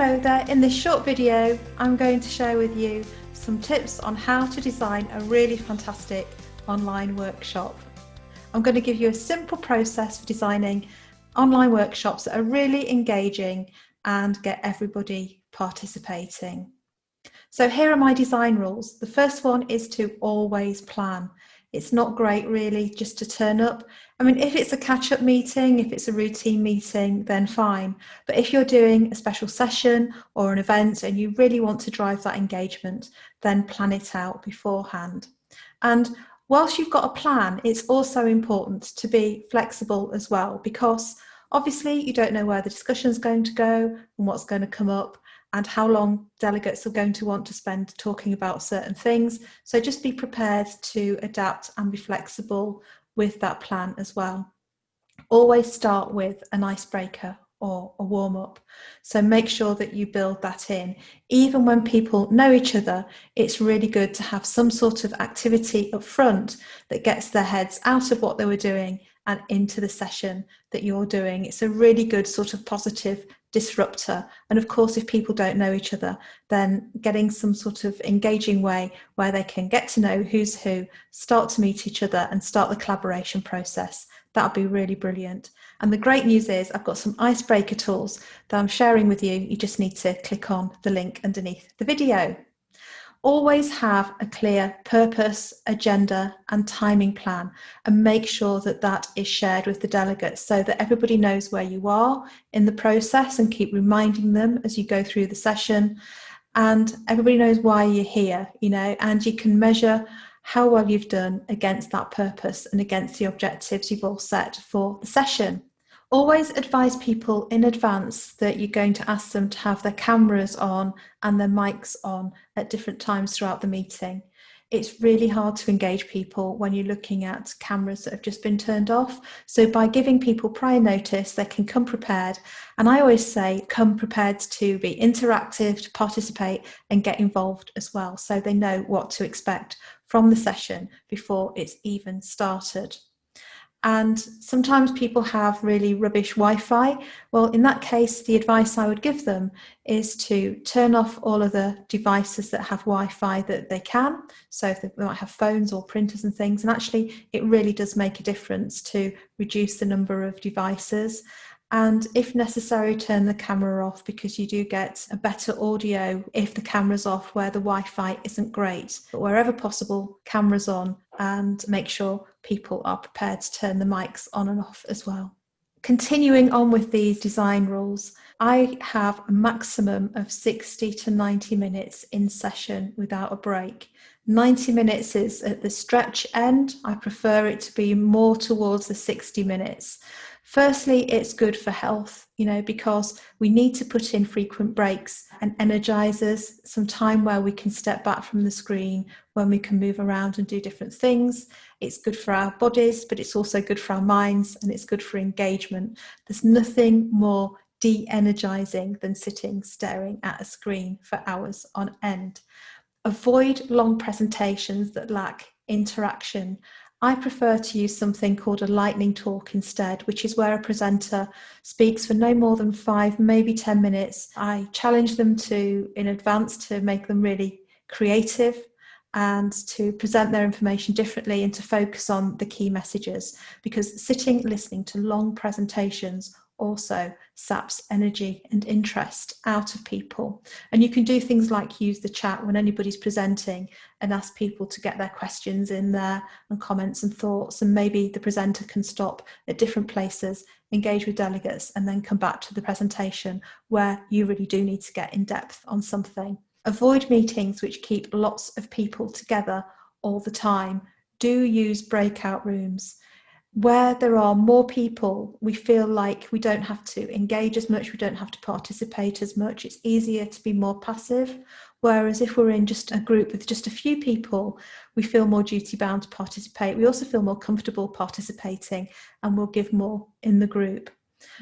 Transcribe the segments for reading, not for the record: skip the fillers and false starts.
Hello there, in this short video I'm going to share with you some tips on how to design a really fantastic online workshop. I'm going to give you a simple process for designing online workshops that are really engaging and get everybody participating. So here are my design rules. The first one is to always plan. It's not great really just to turn up. I mean, if it's a catch-up meeting, if it's a routine meeting, then fine. But if you're doing a special session or an event and you really want to drive that engagement, then plan it out beforehand. And whilst you've got a plan, it's also important to be flexible as well, because obviously you don't know where the discussion is going to go and what's going to come up, and how long delegates are going to want to spend talking about certain things. So just be prepared to adapt and be flexible with that plan as well. Always start with an icebreaker or a warm-up. So make sure that you build that in. Even when people know each other, it's really good to have some sort of activity up front that gets their heads out of what they were doing and into the session that you're doing. It's a really good sort of positive disruptor. And of course, if people don't know each other, then getting some sort of engaging way where they can get to know who's who, start to meet each other and start the collaboration process. That'll be really brilliant. And the great news is I've got some icebreaker tools that I'm sharing with you. You just need to click on the link underneath the video. Always have a clear purpose, agenda and timing plan, and make sure that that is shared with the delegates so that everybody knows where you are in the process, and keep reminding them as you go through the session, and everybody knows why you're here, and you can measure how well you've done against that purpose and against the objectives you've all set for the session. Always advise people in advance that you're going to ask them to have their cameras on and their mics on at different times throughout the meeting. It's really hard to engage people when you're looking at cameras that have just been turned off. So by giving people prior notice, they can come prepared. And I always say, come prepared to be interactive, to participate and get involved as well, so they know what to expect from the session before it's even started. And sometimes people have really rubbish Wi-Fi. Well, in that case, the advice I would give them is to turn off all of the devices that have Wi-Fi that they can. So if they might have phones or printers and things, and actually it really does make a difference to reduce the number of devices. And if necessary, turn the camera off, because you do get a better audio if the camera's off where the Wi-Fi isn't great. But wherever possible, cameras on, and make sure people are prepared to turn the mics on and off as well. Continuing on with these design rules, I have a maximum of 60 to 90 minutes in session without a break. 90 minutes is at the stretch end. I prefer it to be more towards the 60 minutes. Firstly, it's good for health, because we need to put in frequent breaks and energizers, some time where we can step back from the screen, when we can move around and do different things. It's good for our bodies, but it's also good for our minds, and it's good for engagement. There's nothing more de-energizing than sitting staring at a screen for hours on end. Avoid long presentations that lack interaction. I prefer to use something called a lightning talk instead, which is where a presenter speaks for no more than 5, maybe 10 minutes. I challenge them in advance to make them really creative and to present their information differently and to focus on the key messages, because sitting listening to long presentations also saps energy and interest out of people. And you can do things like use the chat when anybody's presenting and ask people to get their questions in there and comments and thoughts, and maybe the presenter can stop at different places, engage with delegates, and then come back to the presentation where you really do need to get in depth on something. Avoid meetings which keep lots of people together all the time. Do use breakout rooms. Where there are more people, we feel like we don't have to engage as much, we don't have to participate as much. It's easier to be more passive. Whereas if we're in just a group with just a few people, we feel more duty bound to participate. We also feel more comfortable participating, and we'll give more in the group.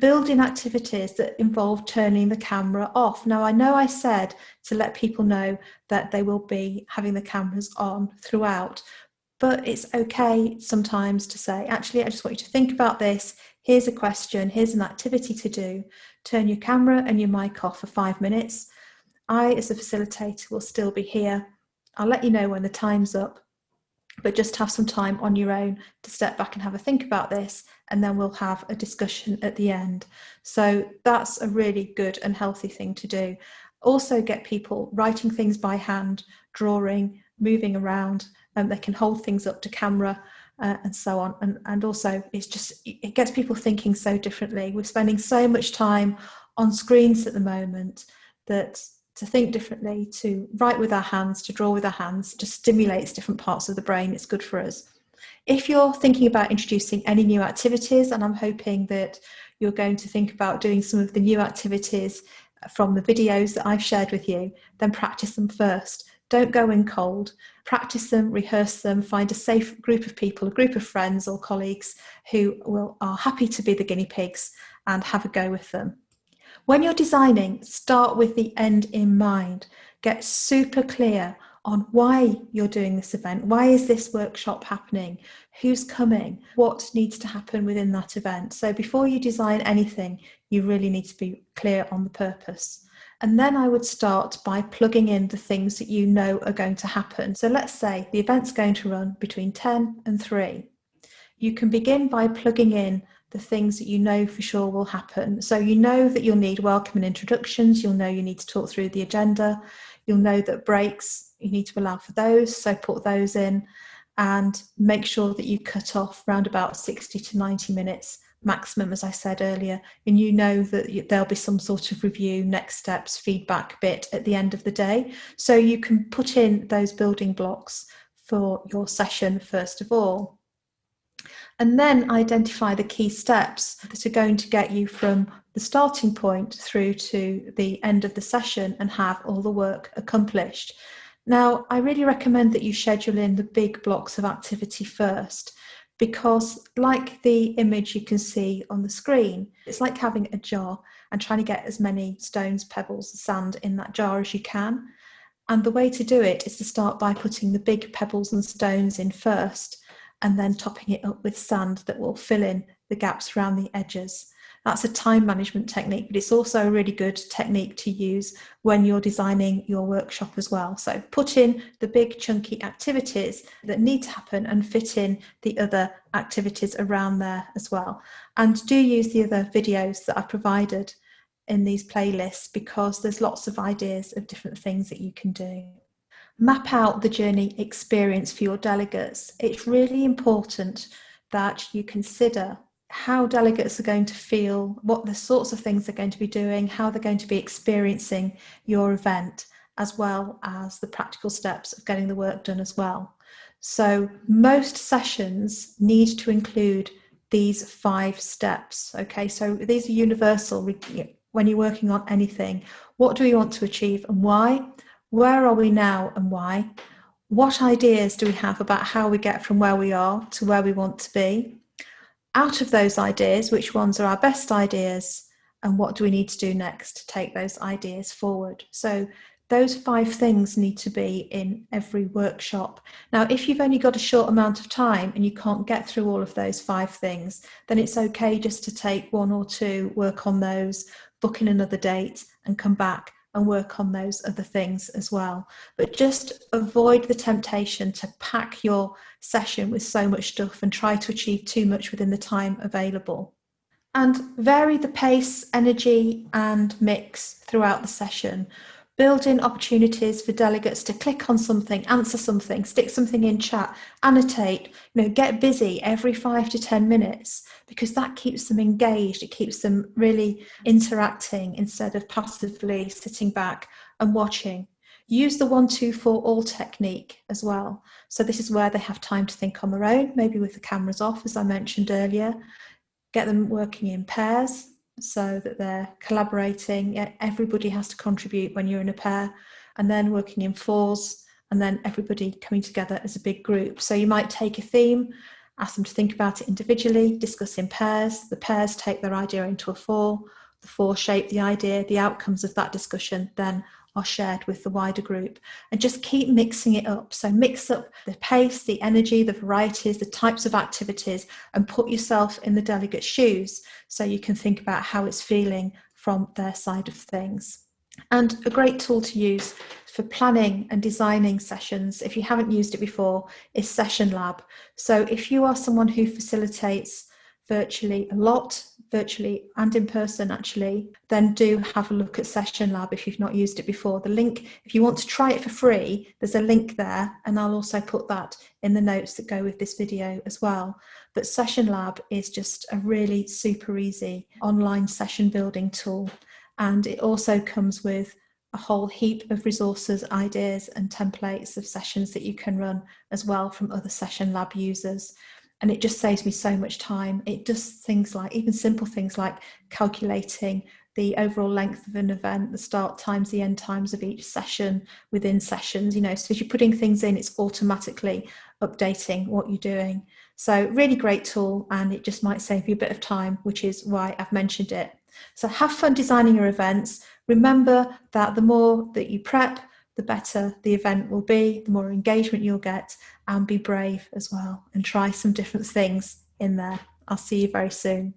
Build in activities that involve turning the camera off. Now, I know I said to let people know that they will be having the cameras on throughout, But it's okay sometimes to say, actually, I just want you to think about this. Here's a question, here's an activity to do. Turn your camera and your mic off for 5 minutes. I, as a facilitator, will still be here. I'll let you know when the time's up, but just have some time on your own to step back and have a think about this, and then we'll have a discussion at the end. So that's a really good and healthy thing to do. Also get people writing things by hand, drawing, moving around, and they can hold things up to camera and so on. And also it gets people thinking so differently. We're spending so much time on screens at the moment that to think differently, to write with our hands, to draw with our hands, just stimulates different parts of the brain. It's good for us. If you're thinking about introducing any new activities, and I'm hoping that you're going to think about doing some of the new activities from the videos that I've shared with you, then practice them first. Don't go in cold. Practice them, rehearse them, find a safe group of people, a group of friends or colleagues who are happy to be the guinea pigs, and have a go with them. When you're designing, start with the end in mind. Get super clear on why you're doing this event. Why is this workshop happening? Who's coming? What needs to happen within that event? So before you design anything, you really need to be clear on the purpose. And then I would start by plugging in the things that you know are going to happen. So let's say the event's going to run between 10 and 3. You can begin by plugging in the things that you know for sure will happen. So you know that you'll need welcome and introductions. You'll know you need to talk through the agenda. You'll know that breaks, you need to allow for those. So put those in and make sure that you cut off around about 60 to 90 minutes maximum, as I said earlier. And you know that there'll be some sort of review, next steps, feedback bit at the end of the day. So you can put in those building blocks for your session first of all. And then identify the key steps that are going to get you from the starting point through to the end of the session and have all the work accomplished. Now, I really recommend that you schedule in the big blocks of activity first, because like the image you can see on the screen, it's like having a jar and trying to get as many stones, pebbles, sand in that jar as you can. And the way to do it is to start by putting the big pebbles and stones in first, and then topping it up with sand that will fill in the gaps around the edges. That's a time management technique, but it's also a really good technique to use when you're designing your workshop as well. So put in the big chunky activities that need to happen and fit in the other activities around there as well. And do use the other videos that I've provided in these playlists, because there's lots of ideas of different things that you can do. Map out the journey experience for your delegates. It's really important that you consider how delegates are going to feel, what the sorts of things they're going to be doing, how they're going to be experiencing your event, as well as the practical steps of getting the work done as well. So most sessions need to include these 5 steps. Okay, so these are universal when you're working on anything. What do we want to achieve and why? Where are we now and why? What ideas do we have about how we get from where we are to where we want to be? Out of those ideas, which ones are our best ideas, and what do we need to do next to take those ideas forward? So those 5 things need to be in every workshop. Now, if you've only got a short amount of time and you can't get through all of those 5 things, then it's okay just to take 1 or 2, work on those, book in another date and come back and work on those other things as well. But just avoid the temptation to pack your session with so much stuff and try to achieve too much within the time available. And vary the pace, energy and mix throughout the session. Build in opportunities for delegates to click on something, answer something, stick something in chat, annotate, get busy every 5 to 10 minutes, because that keeps them engaged. It keeps them really interacting instead of passively sitting back and watching. Use the 1, 2, 4 all technique as well. So this is where they have time to think on their own, maybe with the cameras off, as I mentioned earlier. Get them working in pairs so that they're collaborating. Everybody has to contribute when you're in a pair, and then working in 4s, and then everybody coming together as a big group. So you might take a theme, ask them to think about it individually, discuss in pairs. The pairs take their idea into a 4. The 4 shape the idea. The outcomes of that discussion then are shared with the wider group, and just keep mixing it up. So mix up the pace, the energy, the varieties, the types of activities, and put yourself in the delegate's shoes so you can think about how it's feeling from their side of things. And a great tool to use for planning and designing sessions, if you haven't used it before, is Session Lab. So if you are someone who facilitates virtually a lot, virtually and in person actually, then do have a look at Session Lab if you've not used it before. The link, if you want to try it for free, there's a link there, and I'll also put that in the notes that go with this video as well. But Session Lab is just a really super easy online session building tool. And it also comes with a whole heap of resources, ideas and templates of sessions that you can run as well from other Session Lab users. And it just saves me so much time. It does things like, even simple things like calculating the overall length of an event, the start times, the end times of each session within sessions, so as you're putting things in, it's automatically updating what you're doing. So really great tool, and it just might save you a bit of time, which is why I've mentioned it. So have fun designing your events. Remember that the more that you prep, the better the event will be, the more engagement you'll get, and be brave as well and try some different things in there. I'll see you very soon.